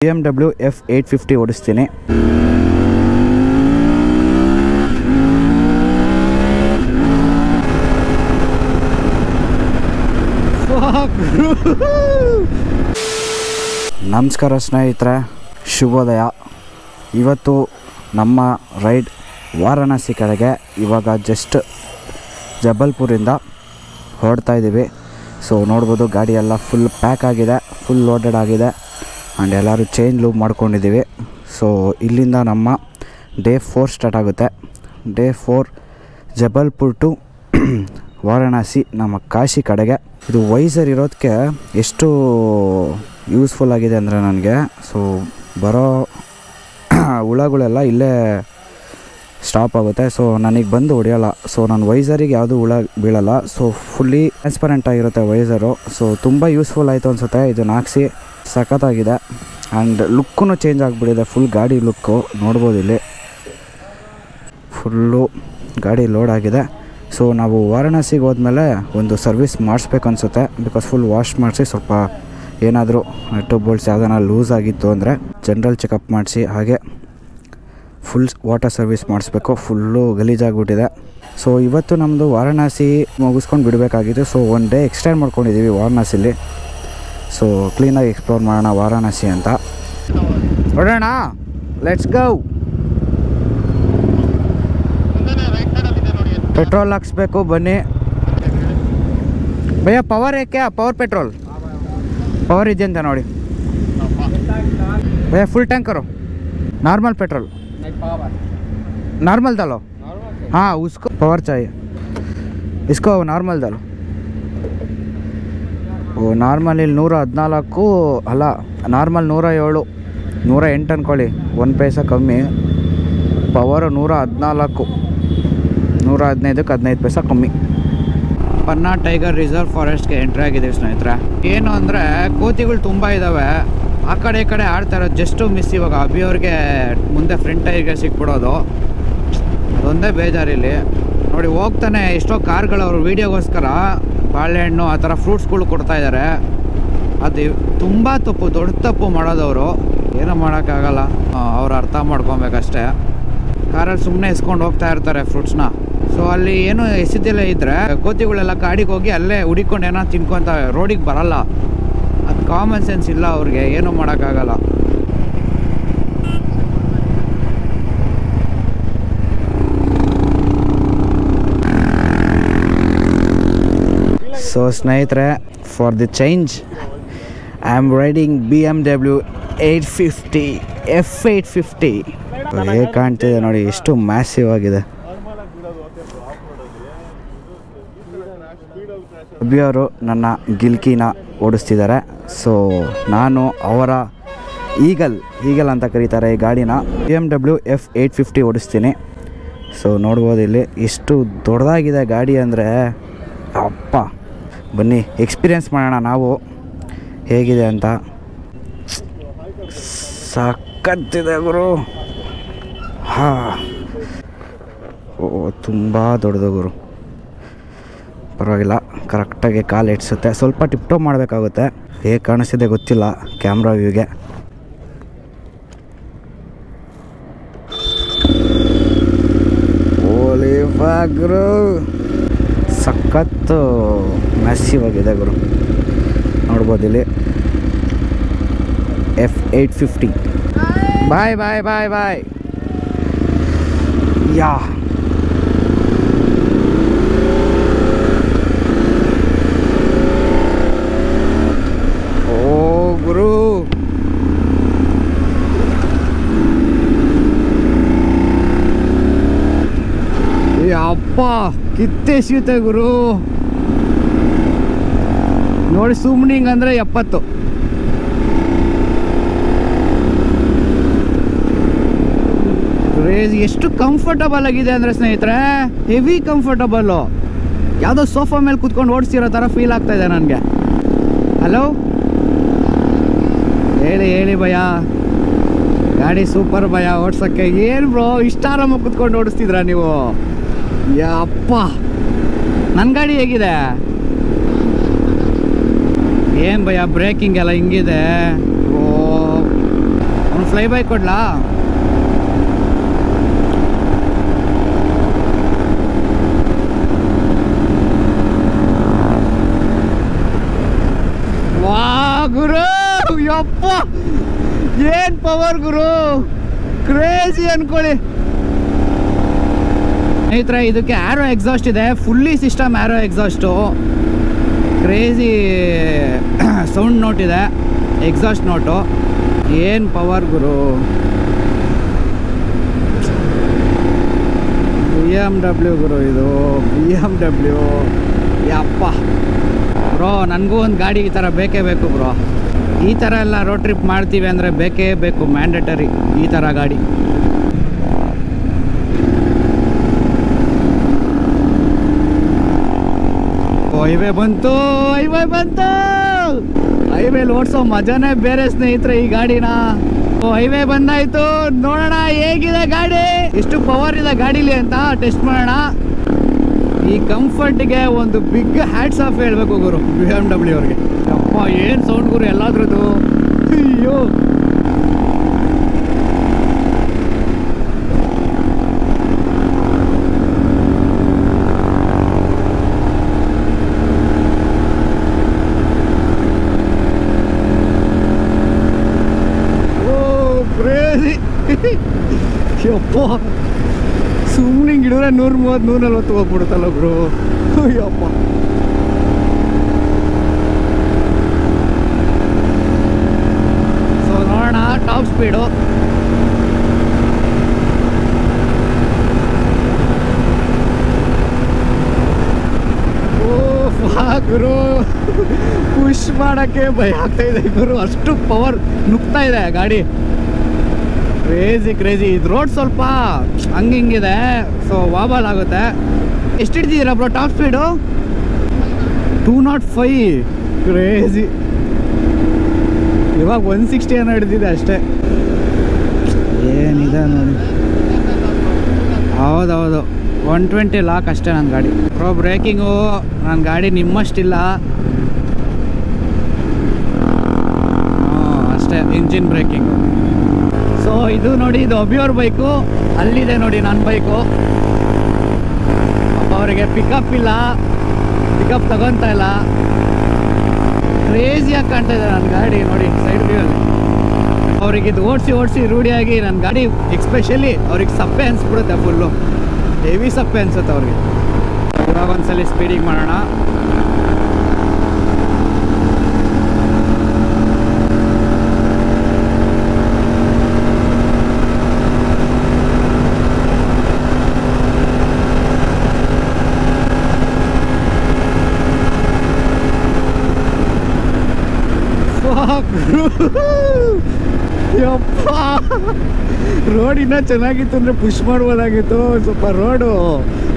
BMW F850 ಓಡಿಸ್ತೀನಿ. ನಮಸ್ಕಾರ ಸ್ನೇಹಿತರೆ, ಶುಭೋದಯ. ಇವತ್ತು ನಮ್ಮ ರೈಡ್ ವಾರಣಾಸಿ ಕಡೆಗೆ. ಇವಾಗ ಜಸ್ಟ್ ಜಬಲ್ಪುರಿಂದ ಹೊರಡ್ತಾ ಇದ್ದೀವಿ. ಸೊ ನೋಡ್ಬೋದು, ಗಾಡಿ ಎಲ್ಲ ಫುಲ್ ಪ್ಯಾಕ್ ಆಗಿದೆ, ಫುಲ್ ಲೋಡೆಡ್ ಆಗಿದೆ. ಆ್ಯಂಡ್ ಎಲ್ಲರೂ ಚೇಂಜ್ ಲೂಪ್ ಮಾಡ್ಕೊಂಡಿದ್ದೀವಿ. ಸೊ ಇಲ್ಲಿಂದ ನಮ್ಮ ಡೇ 4 ಸ್ಟಾರ್ಟ್ ಆಗುತ್ತೆ. ಡೇ 4 ಜಬಲ್ಪುರ್ ಟು ವಾರಣಾಸಿ, ನಮ್ಮ ಕಾಶಿ ಕಡೆಗೆ. ಇದು ವೈಸರ್ ಇರೋದಕ್ಕೆ ಎಷ್ಟು ಯೂಸ್ಫುಲ್ ಆಗಿದೆ ಅಂದರೆ ನನಗೆ. ಸೊ ಬರೋ ಹುಳಗಳೆಲ್ಲ ಇಲ್ಲೇ ಸ್ಟಾಪ್ ಆಗುತ್ತೆ. ಸೊ ನನಗೆ ಬಂದು ಹೊಡೆಯೋಲ್ಲ. ಸೊ ನನ್ನ ವೈಸರಿಗೆ ಯಾವುದೂ ಹುಳ ಬೀಳಲ್ಲ. ಸೊ ಫುಲ್ಲಿ ಟ್ರಾನ್ಸ್ಪರೆಂಟ್ ಆಗಿರುತ್ತೆ ವೈಸರು. ಸೊ ತುಂಬ ಯೂಸ್ಫುಲ್ ಆಯಿತು ಅನಿಸುತ್ತೆ. ಇದನ್ನು ಹಾಕ್ಸಿ ಸಖತ್ತಾಗಿದೆ. ಆ್ಯಂಡ್ ಲುಕ್ಕೂ ಚೇಂಜ್ ಆಗಿಬಿಟ್ಟಿದೆ, ಫುಲ್ ಗಾಡಿ ಲುಕ್ಕು ನೋಡ್ಬೋದು. ಇಲ್ಲಿ ಫುಲ್ಲು ಗಾಡಿ ಲೋಡ್ ಆಗಿದೆ. ಸೊ ನಾವು ವಾರಣಾಸಿಗೆ ಹೋದ್ಮೇಲೆ ಒಂದು ಸರ್ವಿಸ್ ಮಾಡಿಸ್ಬೇಕು ಅನಿಸುತ್ತೆ. ಬಿಕಾಸ್ ಫುಲ್ ವಾಶ್ ಮಾಡಿಸಿ, ಸ್ವಲ್ಪ ಏನಾದರೂ ನಟ್ಟು ಬೋಲ್ಟ್ಸ್ ಯಾವುದಾನ ಲೂಸ್ ಆಗಿತ್ತು ಅಂದರೆ ಜನರಲ್ ಚೆಕಪ್ ಮಾಡಿಸಿ, ಹಾಗೆ ಫುಲ್ ವಾಟರ್ ಸರ್ವಿಸ್ ಮಾಡಿಸ್ಬೇಕು. ಫುಲ್ಲು ಗಲೀಜಾಗಿಬಿಟ್ಟಿದೆ. ಸೊ ಇವತ್ತು ನಮ್ಮದು ವಾರಣಾಸಿ ಮುಗಿಸ್ಕೊಂಡು ಬಿಡಬೇಕಾಗಿತ್ತು. ಸೊ 1 ಡೇ ಎಕ್ಸ್ಟೆಂಡ್ ಮಾಡ್ಕೊಂಡಿದ್ದೀವಿ ವಾರಣಾಸಿಲಿ. ಸೊ ಕ್ಲೀನಾಗಿ ಎಕ್ಸ್ಪ್ಲೋರ್ ಮಾಡೋಣ ವಾರಣಾಸಿ ಅಂತ. ಹೊರಡೋಣ, ಲೆಟ್ಸ್ ಗೋ. ಪೆಟ್ರೋಲ್ ಹಾಕ್ಸ್ಬೇಕು, ಬನ್ನಿ ಭಯ್ಯ. ಪವರ್ ಏಕೆ? ಪವರ್ ಪೆಟ್ರೋಲ್ ಪವರ್ ಇದೆಯಂತ ನೋಡಿ भैया. फुल टैंक करो. नॉर्मल पेट्रोल नॉर्मल डालो. हाँ उसको पावर चाहिए, इसको नॉर्मल डालो. वो नॉर्मल 114 ಅಲ್ಲ, ನಾರ್ಮಲ್ 107 108 ಅಂದ್ಕೊಳ್ಳಿ. 1 ಪೈಸಾ ಕಮ್ಮಿ. ಪವರ್ 114, 115ಕ್ಕೆ 15 ಪೈಸಾ ಕಮ್ಮಿ. ಪನ್ನಾ ಟೈಗರ್ ರಿಸರ್ವ್ ಫಾರೆಸ್ಟ್ಗೆ ಎಂಟ್ರಿ ಆಗಿದ್ದೀವಿ ಸ್ನೇಹಿತರೆ. ಏನು ಅಂದರೆ ಕೋತಿಗಳು ತುಂಬ ಇದ್ದಾವೆ. ಆ ಕಡೆ ಈ ಕಡೆ ಆಡ್ತಾ ಇರೋದು ಜಸ್ಟು ಮಿಸ್. ಇವಾಗ ಅಭಿಯವ್ರಿಗೆ ಮುಂದೆ ಫ್ರಂಟ್ ಟೈರ್ಗೆ ಸಿಕ್ಬಿಡೋದು, ಅದೊಂದೇ ಬೇಜಾರಿಲ್ಲಿ. ನೋಡಿ ಹೋಗ್ತಾನೆ ಎಷ್ಟೋ ಕಾರ್ಗಳು ಅವ್ರ ವೀಡಿಯೋಗೋಸ್ಕರ ಬಾಳೆಹಣ್ಣು ಆ ಥರ ಫ್ರೂಟ್ಸ್ಗಳು ಕೊಡ್ತಾಯಿದ್ದಾರೆ. ಅದು ತುಂಬ ತಪ್ಪು, ದೊಡ್ಡ ತಪ್ಪು ಮಾಡೋದವರು. ಏನೂ ಮಾಡೋಕ್ಕಾಗಲ್ಲ, ಅವ್ರು ಅರ್ಥ ಮಾಡ್ಕೊಬೇಕಷ್ಟೇ. ಕಾರಲ್ಲಿ ಸುಮ್ಮನೆ ಇಸ್ಕೊಂಡು ಹೋಗ್ತಾ ಇರ್ತಾರೆ ಫ್ರೂಟ್ಸ್ನ. ಸೊ ಅಲ್ಲಿ ಏನು ಎಸಿದೆಲ್ಲ ಇದ್ದರೆ ಕೋತಿಗಳೆಲ್ಲ ಕಾಡಿಗೆ ಹೋಗಿ ಅಲ್ಲೇ ಹುಡಿಕೊಂಡು ಏನೋ ತಿನ್ಕೊತ ರೋಡಿಗೆ ಬರಲ್ಲ. ಅದು ಕಾಮನ್ ಸೆನ್ಸ್ ಇಲ್ಲ ಅವ್ರಿಗೆ, ಏನೂ ಮಾಡೋಕ್ಕಾಗಲ್ಲ. ಸೊ ಸ್ನೇಹಿತರೆ, for the change I am riding BMW 850 F850. ಹೇಗೆ ಕಾಣ್ತಿದೆ ನೋಡಿ, ಎಷ್ಟು ಮ್ಯಾಸಿವ್ ಆಗಿದೆ. ಅಭಿಯವರು ನನ್ನ ಗಿಲ್ಕಿನ ಓಡಿಸ್ತಿದ್ದಾರೆ. ಸೊ ನಾನು ಅವರ ಈಗಲ್ ಅಂತ ಕರೀತಾರೆ ಈ ಗಾಡಿನ. BMW F850 ಓಡಿಸ್ತೀನಿ. ಸೊ ನೋಡ್ಬೋದು ಇಲ್ಲಿ ಎಷ್ಟು ದೊಡ್ಡದಾಗಿದೆ ಗಾಡಿ ಅಂದರೆ, ಅಪ್ಪ. ಬನ್ನಿ ಎಕ್ಸ್ಪೀರಿಯೆನ್ಸ್ ಮಾಡೋಣ ನಾವು ಹೇಗಿದೆ ಅಂತ. ಸಖತ್ತಿದೆ ಗುರು. ಓ ತುಂಬ ದೊಡ್ಡದು ಗುರು. ಪರವಾಗಿಲ್ಲ, ಕರೆಕ್ಟಾಗಿ ಕಾಲು ಇಡ್ಸುತ್ತೆ. ಸ್ವಲ್ಪ ಟಿಪ್ಟಾಪ್ ಮಾಡಬೇಕಾಗುತ್ತೆ. ಹೇಗೆ ಕಾಣಿಸ್ತಿದೆ ಗೊತ್ತಿಲ್ಲ ಕ್ಯಾಮ್ರಾ ವ್ಯೂಗೆ. ಓಲಿ ಗುರು, ಸಖತ್ತು ಮ್ಯಾಸಿವ್ ಆಗಿದೆ ಗುರು. ನೋಡ್ಬೋದು ಇಲ್ಲಿ F850. ಬಾಯ್ ಬಾಯ್ ಬಾಯ್ ಬಾಯ್. ಯಾ ಗುರು, ಅಪ್ಪ ಕಿತ್ತೆಸಿಯುತ್ತೆ ಗುರು. ನೋಡಿ ಸುಮ್ನಿಂಗ್ ಅಂದರೆ 70. ಎಷ್ಟು ಕಂಫರ್ಟಬಲ್ ಆಗಿದೆ ಅಂದರೆ ಸ್ನೇಹಿತರೆ, ಹೆವಿ ಕಂಫರ್ಟಬಲ್ಲು. ಯಾವುದೋ ಸೋಫಾ ಮೇಲೆ ಕೂತ್ಕೊಂಡು ಓಡಿಸ್ತಿರೋ ಥರ ಫೀಲ್ ಆಗ್ತಾ ಇದೆ ನನಗೆ. ಹಲೋ, ಹೇಳಿ ಭಯ. ಗಾಡಿ ಸೂಪರ್ ಭಯ ಓಡ್ಸೋಕ್ಕೆ. ಏನು ಬ್ರೋ ಇಷ್ಟ ಆರಾಮಾಗಿ ಕೂತ್ಕೊಂಡು ಓಡಿಸ್ತಿದ್ರಾ ನೀವು? ಯಪ್ಪ, ನನ್ನ ಗಾಡಿ ಹೇಗಿದೆ? ಏನು ಭಯ ಬ್ರೇಕಿಂಗ್ ಎಲ್ಲ ಹಿಂಗಿದೆ. ಓ ಫ್ಲೈ ಬೈ ಕೊಡ್ಲಾ? ವಾ ಗುರು, ಯಪ್ಪ ಏನ್ ಪವರ್ ಗುರು, ಕ್ರೇಜಿ ಅನ್ಕೊಳ್ಳಿ ಸ್ನೇಹಿತರೆ. ಇದಕ್ಕೆ ಆರೋ ಎಕ್ಸಾಸ್ಟ್ ಇದೆ, ಫುಲ್ಲಿ ಸಿಸ್ಟಮ್ ಆರೋ ಎಕ್ಸಾಸ್ಟು. ಕ್ರೇಜಿ ಸೌಂಡ್ ನೋಟ್ ಇದೆ, ಎಕ್ಸಾಸ್ಟ್ ನೋಟು. ಏನು ಪವರ್ ಗುರು. BMW ಗುರು, ಇದು BMW. ಯಪ್ಪ ಬ್ರೋ, ನನಗೂ ಒಂದು ಗಾಡಿ ಈ ಥರ ಬೇಕೇ ಬೇಕು ಬ್ರೋ. ಈ ಥರ ಎಲ್ಲ ರೋಡ್ ಟ್ರಿಪ್ ಮಾಡ್ತೀವಿ ಅಂದರೆ ಬೇಕೇ ಬೇಕು, ಮ್ಯಾಂಡೇಟರಿ ಈ ಥರ ಗಾಡಿ. ಹೈವೇ ಬಂತು, ಹೈವೇ ಬಂತು. ಹೈವೇಲಿ ಓಡಿಸೋ ಮಜಾನೇ ಬೇರೆ ಸ್ನೇಹಿತರೆ ಈ ಗಾಡಿನ. ಹೈವೇ ಬಂದಾಯ್ತು, ನೋಡೋಣ ಹೇಗಿದೆ ಗಾಡಿ, ಎಷ್ಟು ಪವರ್ ಇದೆ ಗಾಡೀಲಿ ಅಂತ ಟೆಸ್ಟ್ ಮಾಡೋಣ. ಈ ಕಂಫರ್ಟ್ಗೆ ಒಂದು ಬಿಗ್ ಹ್ಯಾಟ್ಸ್ ಆಫ್ ಹೇಳ್ಬೇಕು ಗುರು BMW ಅವ್ರಿಗೆ. ಅಪ್ಪ ಏನು ಸೌಂಡ್ ಗುರು ಎಲ್ಲಾದ್ರದ್ದು, ಅಯ್ಯೋ. ಯಪ್ಪ ಸುಮ್ಮನೆ ಗಿಡಿದ್ರೆ 130 140 ಹೋಗ್ಬಿಡುತ್ತಲ್ಲ ಬ್ರೋ. ಯಪ್ಪ ಸೊ ನೋಡೋಣ ಟಾಪ್ ಸ್ಪೀಡು. ಗುರು ಪುಷ್ ಮಾಡೋಕ್ಕೆ ಭಯ ಆಗ್ತಾ ಇದೆ ಗುರು, ಅಷ್ಟು ಪವರ್ ನುಗ್ತಾ ಇದೆ ಗಾಡಿ. ಕ್ರೇಜಿ. ಇದು ರೋಡ್ ಸ್ವಲ್ಪ ಹಿಂಗಿದೆ, ಸೊ ವಾಬಲ್ ಆಗುತ್ತೆ. ಎಷ್ಟು ಹಿಡ್ತಿದ್ದೀರಾ ಬ್ರೋ ಟಾಪ್ ಸ್ಪೀಡು? 205. ಕ್ರೇಜಿ. ಇವಾಗ 160 ಏನೋ ಹಿಡ್ದಿದೆ ಅಷ್ಟೇ. ಏನಿದೆ ನೋಡಿ. ಹೌದೌದು 120 ಲಾಕ್ ಅಷ್ಟೇ ನನ್ನ ಗಾಡಿ. ಬ್ರೋ ಬ್ರೇಕಿಂಗು ನನ್ನ ಗಾಡಿ ನಿಮ್ಮಷ್ಟಿಲ್ಲ, ಅಷ್ಟೇ ಇಂಜಿನ್ ಬ್ರೇಕಿಂಗು. ಸೊ ಇದು ನೋಡಿ, ಇದು ಅಭಿಯವ್ರ ಬೈಕು, ಅಲ್ಲಿದೆ ನೋಡಿ ನನ್ನ ಬೈಕು. ಅವರಿಗೆ ಪಿಕಪ್ ಇಲ್ಲ, ಪಿಕಪ್ ತಗೊತಾ ಇಲ್ಲ. ಕ್ರೇಜಿಯಾಗಿ ಕಾಣ್ತಾ ಇದೆ ನನ್ನ ಗಾಡಿ ನೋಡಿ ಸೈಡ್ ವ್ಯೂಯಲ್ಲಿ. ಅವ್ರಿಗೆ ಇದು ಓಡಿಸಿ ರೂಢಿಯಾಗಿ ನನ್ನ ಗಾಡಿ ಎಕ್ಸ್ಪೆಷಲಿ ಅವ್ರಿಗೆ ಸಪ್ಪೆ ಅನಿಸ್ಬಿಡುತ್ತೆ, ಫುಲ್ಲು ಹೆವಿ ಸಪ್ಪೆ ಅನಿಸುತ್ತೆ ಅವ್ರಿಗೆ. ಇವಾಗ ಒಂದ್ಸಲಿ ಸ್ಪೀಡಿಗೆ ಮಾಡೋಣ. ಯಪ್ಪ ರೋಡ್ ಇನ್ನೂ ಚೆನ್ನಾಗಿತ್ತು ಅಂದರೆ ಪುಷ್ ಮಾಡ್ಬೋದಾಗಿತ್ತು. ಸ್ವಲ್ಪ ರೋಡು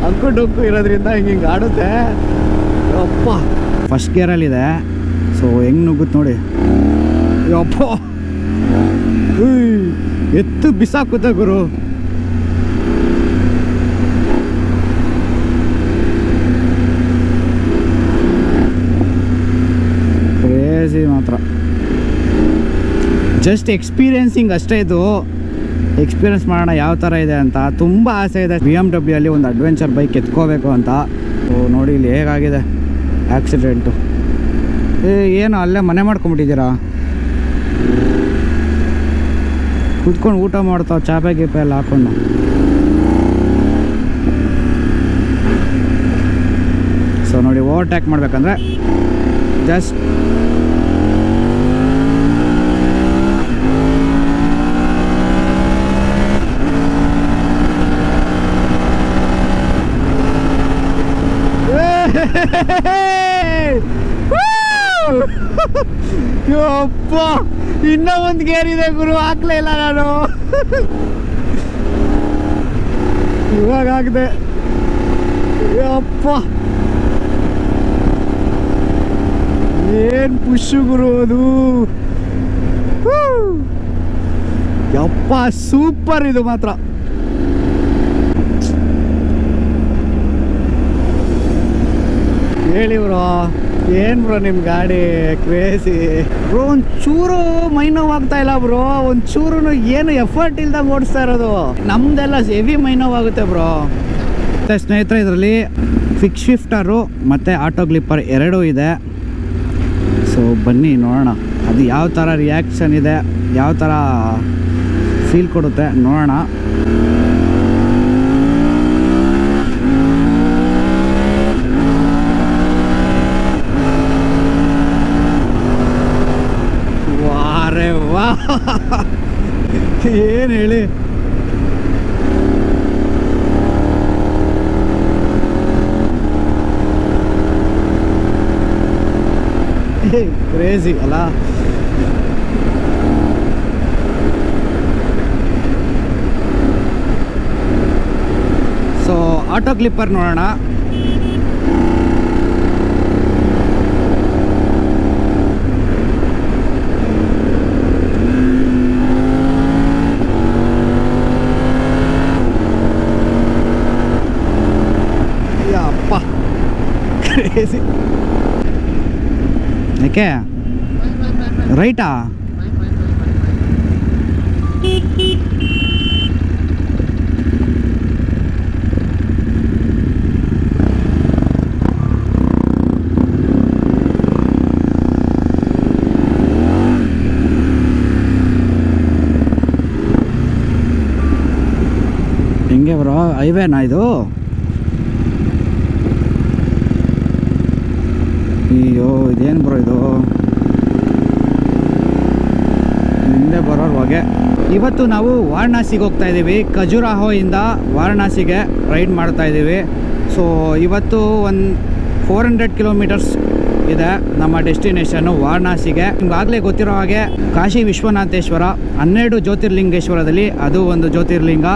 ಅಂಕು ಡೊಂಕು ಇರೋದ್ರಿಂದ ಹಿಂಗೆ ಆಡುತ್ತೆ. ಯಪ್ಪ ಫಸ್ಟ್ ಗೇರಲ್ಲಿದೆ, ಸೊ ಹೆಂಗೆ ನುಗ್ಗುತ್ತೆ ನೋಡಿ. ಯಪ್ಪ ಎತ್ತು ಬಿಸಾಕುತ್ತೆ ಗುರು. ಕ್ರೇಜಿ ಮಾತ್ರ. ಜಸ್ಟ್ ಎಕ್ಸ್ಪೀರಿಯನ್ಸಿಂಗ್ ಅಷ್ಟೇ, ಇದು ಎಕ್ಸ್ಪೀರಿಯನ್ಸ್ ಮಾಡೋಣ ಯಾವ ಥರ ಇದೆ ಅಂತ. ತುಂಬ ಆಸೆ ಇದೆ BMW ಅಲ್ಲಿ ಒಂದು ಅಡ್ವೆಂಚರ್ ಬೈಕ್ ಎತ್ಕೋಬೇಕು ಅಂತ. ಸೊ ನೋಡಿ ಇಲ್ಲಿ ಹೇಗಾಗಿದೆ ಆಕ್ಸಿಡೆಂಟು. ಏನು ಅಲ್ಲೇ ಮನೆ ಮಾಡ್ಕೊಂಬಿಟ್ಟಿದ್ದೀರಾ? ಕುತ್ಕೊಂಡು ಊಟ ಮಾಡ್ತಾವೆ ಚಾಪೆ ಗೀಪೆ ಎಲ್ಲ ಹಾಕ್ಕೊಂಡು. ಸೊ ನೋಡಿ ಓವರ್ಟೇಕ್ ಮಾಡಬೇಕಂದ್ರೆ ಜಸ್ಟ್ ಯಪ್ಪ ಇನ್ನೂ ಒಂದು ಗೇರ್ ಇದೆ ಗುರು, ಹಾಕ್ಲೇ ಇಲ್ಲ ನಾನು. ಇವಾಗ ಹಾಕಿದೆ. ಯಪ್ಪ ಏನ್ ಪುಷ್ ಗುರು ಅದು. ಯಪ್ಪ ಸೂಪರ್ ಇದು ಮಾತ್ರ. ಹೇಳಿ ಬ್ರೋ ಏನು ಬ್ರೋ ನಿಮ್ಮ ಗಾಡಿ ಕ್ರೇಜಿ ಬ್ರೋ. ಒಂಚೂರು ಮೈ ನೋವಾಗ್ತಾ ಇಲ್ಲ ಬ್ರೋ, ಒಂಚೂರು ಏನು ಎಫರ್ಟ್ ಇಲ್ದಾಗ ಓಡಿಸ್ತಾ ಇರೋದು. ನಮ್ದೆಲ್ಲ ಹೆವಿ ಮೈ ನೋವಾಗುತ್ತೆ ಬ್ರೋ. ಮತ್ತು ಸ್ನೇಹಿತರೆ ಇದರಲ್ಲಿ ಫಿಕ್ಸ್ ಶಿಫ್ಟರು ಮತ್ತು ಆಟೋ ಗ್ಲಿಪ್ಪರ್ ಎರಡೂ ಇದೆ. ಸೊ ಬನ್ನಿ ನೋಡೋಣ ಅದು ಯಾವ ಥರ ರಿಯಾಕ್ಷನ್ ಇದೆ, ಯಾವ ಥರ ಫೀಲ್ ಕೊಡುತ್ತೆ ನೋಡೋಣ. ವಾರೆ ವಾ ಏನು ಹೇಳಿ. ಕ್ರೇಜಿ ಅಲ್ಲ. ಸೊ ಆಟೋ ಕ್ಲಿಪ್ಪರ್ ನೋಡೋಣ. ಯಪ್ಪ ಕ್ರೇಜಿ. ಯಾಕೆ ರೈಟಾ? ಹೆಂಗೆ ಬ್ರೋ ಹೈವೇನಾ ಇದು? ಅಯ್ಯೋ ಇದೇನು ಬ್ರೋ ಇದು, ಹಿಂದೆ ಬರೋರು ಹೊಗೆ. ಇವತ್ತು ನಾವು ವಾರಣಾಸಿಗೆ ಹೋಗ್ತಾ ಇದ್ದೀವಿ. ಖಜುರಾಹೋಯಿಂದ ವಾರಣಾಸಿಗೆ ರೈಡ್ ಮಾಡ್ತಾ ಇದ್ದೀವಿ. ಸೊ ಇವತ್ತು ಒಂದು 400 ಕಿಲೋಮೀಟರ್ಸ್ ಇದೆ ನಮ್ಮ ಡೆಸ್ಟಿನೇಷನ್ನು ವಾರಣಾಸಿಗೆ. ನಿಮ್ಗಾಗಲೇ ಗೊತ್ತಿರೋ ಹಾಗೆ ಕಾಶಿ ವಿಶ್ವನಾಥೇಶ್ವರ 12 ಜ್ಯೋತಿರ್ಲಿಂಗೇಶ್ವರದಲ್ಲಿ ಅದು ಒಂದು ಜ್ಯೋತಿರ್ಲಿಂಗ.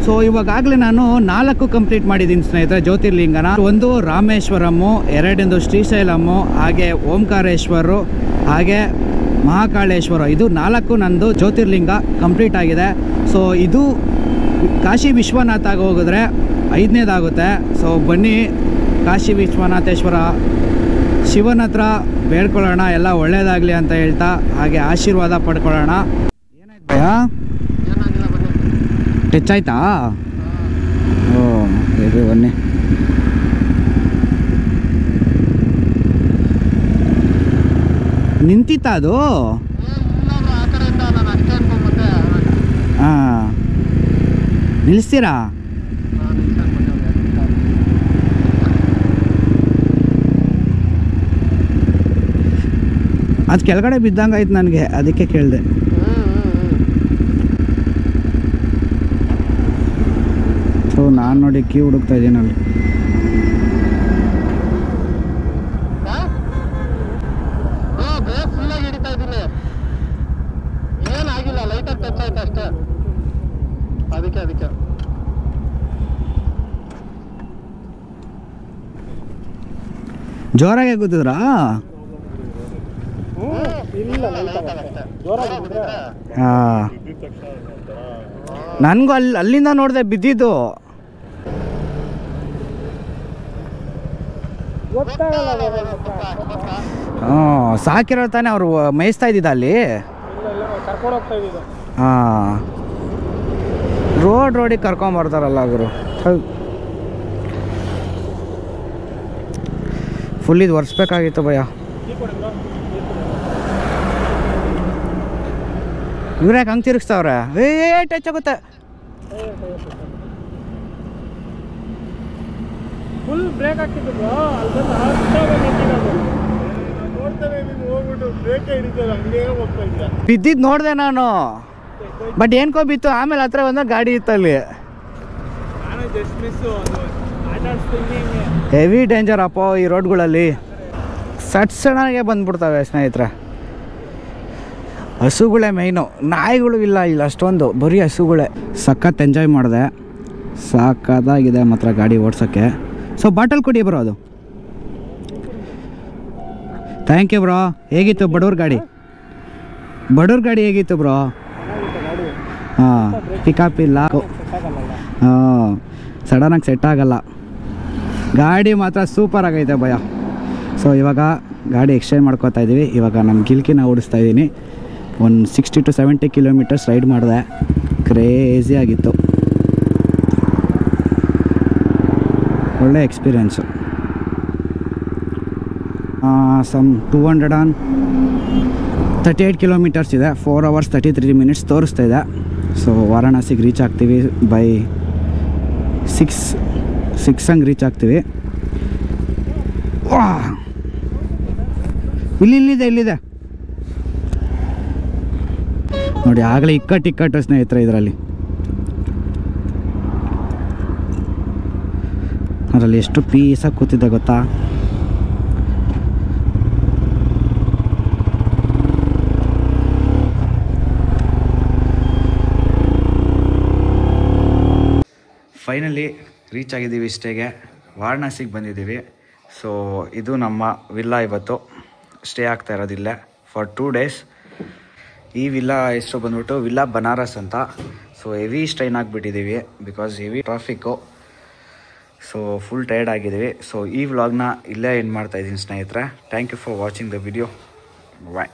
ಸೊ ಇವಾಗಲೇ ನಾನು 4 ಕಂಪ್ಲೀಟ್ ಮಾಡಿದ್ದೀನಿ ಸ್ನೇಹಿತರೆ ಜ್ಯೋತಿರ್ಲಿಂಗನ. ಒಂದು ರಾಮೇಶ್ವರಮ್ಮು, 2 ಶ್ರೀಶೈಲಮ್ಮು, ಹಾಗೆ ಓಂಕಾರೇಶ್ವರು, ಹಾಗೆ ಮಹಾಕಾಳೇಶ್ವರ. ಇದು 4 ನಂದು ಜ್ಯೋತಿರ್ಲಿಂಗ ಕಂಪ್ಲೀಟ್ ಆಗಿದೆ. ಸೊ ಇದು ಕಾಶಿ ವಿಶ್ವನಾಥ ಹೋಗಿದ್ರೆ 5ನೇದಾಗುತ್ತೆ. ಸೊ ಬನ್ನಿ ಕಾಶಿ ವಿಶ್ವನಾಥೇಶ್ವರ ಶಿವನ ಹತ್ರ ಬೇಡ್ಕೊಳ್ಳೋಣ, ಎಲ್ಲ ಒಳ್ಳೇದಾಗಲಿ ಅಂತ ಹೇಳ್ತಾ, ಹಾಗೆ ಆಶೀರ್ವಾದ ಪಡ್ಕೊಳ್ಳೋಣ. ಏನಾಯ್ತು ಭಯ? ಟಚ್ ಆಯ್ತಾ? ಓ ಇದು ಬನ್ನಿ. ನಿಂತಿತ್ತ ಅದು? ಹಾಂ ನಿಲ್ಲಿಸ್ತೀರಾ? ಅದು ಕೆಳಗಡೆ ಬಿದ್ದಂಗೆ ಆಯ್ತು ನನಗೆ, ಅದಕ್ಕೆ ಕೇಳಿದೆ. ಸೊ ನಾನು ನೋಡಿ ಕೀ ಹುಡುಕ್ತಾ ಇದ್ದೀನಿ ಅಲ್ಲಿ. ಜೋರಾಗೆ ಗೊತ್ತಿದ್ರಾ? ಹಾಂ ನನಗೂ ಅಲ್ಲಿಂದ ನೋಡಿದೆ ಬಿದ್ದಿದ್ದು. ಹಾಂ ಸಾಕಿರೋ ತಾನೇ ಅವರು ಮೇಯಿಸ್ತಾ ಇದ್ದಿದ್ದ ಅಲ್ಲಿ. ಹಾಂ ರೋಡಿಗೆ ಕರ್ಕೊಂಬರ್ತಾರಲ್ಲ ಗುರು. ಫುಲ್ ಇದು ಒರೆಸ್ಬೇಕಾಗಿತ್ತು ಭಯ. ಇವ್ರ್ಯಾಕೆ ಹಂಗೆ ತಿರುಗಿಸ್ತಾವ್ರೆ? ಟಚ್ ಆಗುತ್ತೆ. ಫುಲ್ ಬ್ರೇಕ್ ಹಾಕಿದ್ದು ಬಿದ್ದಿದ್ದು ನೋಡಿದೆ ನಾನು, ಬಟ್ ಏನ್ಕೋ ಬಿತ್ತು. ಆಮೇಲೆ ಹತ್ರ ಬಂದಾಗ ಗಾಡಿ ಇತ್ತಲ್ಲಿ. ಹೆವಿ ಡೇಂಜರ್ ಅಪ್ಪ ಈ ರೋಡ್ಗಳಲ್ಲಿ. ಸಡನ್ನಾಗೆ ಬಂದ್ಬಿಡ್ತವೆ ಸ್ನೇಹಿತರೆ. ಹಸುಗಳೇ ಮೈನು, ನಾಯಿಗಳು ಇಲ್ಲ ಇಲ್ಲ ಅಷ್ಟೊಂದು, ಬರೀ ಹಸುಗಳೇ. ಸಖತ್ ಎಂಜಾಯ್ ಮಾಡಿದೆ, ಸಾಕಾಗಿದೆ ಮಾತ್ರ ಗಾಡಿ ಓಡ್ಸೋಕ್ಕೆ. ಸೊ ಬಾಟಲ್ ಕುಡಿ ಬ್ರೋ ಅದು. Thank you bro. ಹೇಗಿತ್ತು ಬಡವ್ರ ಗಾಡಿ? ಹೇಗಿತ್ತು ಬ್ರೋ? ಹಾಂ ಪಿಕಪ್ ಇಲ್ಲ. ಹಾಂ ಸಡನ್ನಾಗಿ ಸೆಟ್ ಆಗಲ್ಲ. ಗಾಡಿ ಮಾತ್ರ ಸೂಪರ್ ಆಗೈತೆ ಭಯ. ಸೊ ಇವಾಗ ಗಾಡಿ ಎಕ್ಸ್ಚೇಂಜ್ ಮಾಡ್ಕೋತಾ ಇದ್ದೀವಿ. ಇವಾಗ ನಮ್ಮ ಗಿಲ್ಕಿನ ಓಡಿಸ್ತಾ ಇದ್ದೀನಿ. ಒಂದು 60 to 70 ಕಿಲೋಮೀಟರ್ಸ್ ರೈಡ್ ಮಾಡಿದೆ. ಕ್ರೇಜಿ ಆಗಿತ್ತು, ಒಳ್ಳೆ ಎಕ್ಸ್ಪೀರಿಯೆನ್ಸು. ಸಮ್ 238 ಕಿಲೋಮೀಟರ್ಸ್ ಇದೆ. 4 hours 33 minutes ತೋರಿಸ್ತಾ ಇದೆ. ಸೊ ವಾರಾಣಸಿಗೆ ರೀಚ್ ಆಗ್ತೀವಿ ಬೈ 6 ಹಂಗೆ ರೀಚ್ ಆಗ್ತೀವಿ. ಇಲ್ಲಿದೆ ನೋಡಿ, ಆಗಲೇ ಇಕ್ಕಟ್ಟು ಸ್ನೇಹಿತರೆ. ಅದರಲ್ಲಿ ಎಷ್ಟು ಪೀಸಾಗಿ ಕೂತಿದ್ದೆ ಗೊತ್ತಾ. ಫೈನಲಿ ರೀಚ್ ಆಗಿದ್ದೀವಿ ಇಷ್ಟೇಗೆ. ವಾರಣಾಸಿಗೆ ಬಂದಿದ್ದೀವಿ. ಸೊ ಇದು ನಮ್ಮ ವಿಲ್ಲಾ. ಇವತ್ತು ಸ್ಟೇ ಆಗ್ತಾ ಇರೋದಿಲ್ಲ ಫಾರ್ 2 days. ಈ ವಿಲ್ಲಾ ಹೆಸರು ಬಂದ್ಬಿಟ್ಟು ವಿಲ್ಲಾ ಬನಾರಸ್ ಅಂತ. ಸೊ ಹೆವಿ ಸ್ಟ್ರೈನ್ ಆಗಿಬಿಟ್ಟಿದ್ದೀವಿ because heavy traffic. So full tired ಆಗಿದ್ದೀವಿ. ಸೊ ಈ ವ್ಲಾಗ್ನ ಇಲ್ಲೇ ಎಂಡ್ ಮಾಡ್ತಾಯಿದ್ದೀನಿ ಸ್ನೇಹಿತರೆ. Thank you for watching the video. Bye.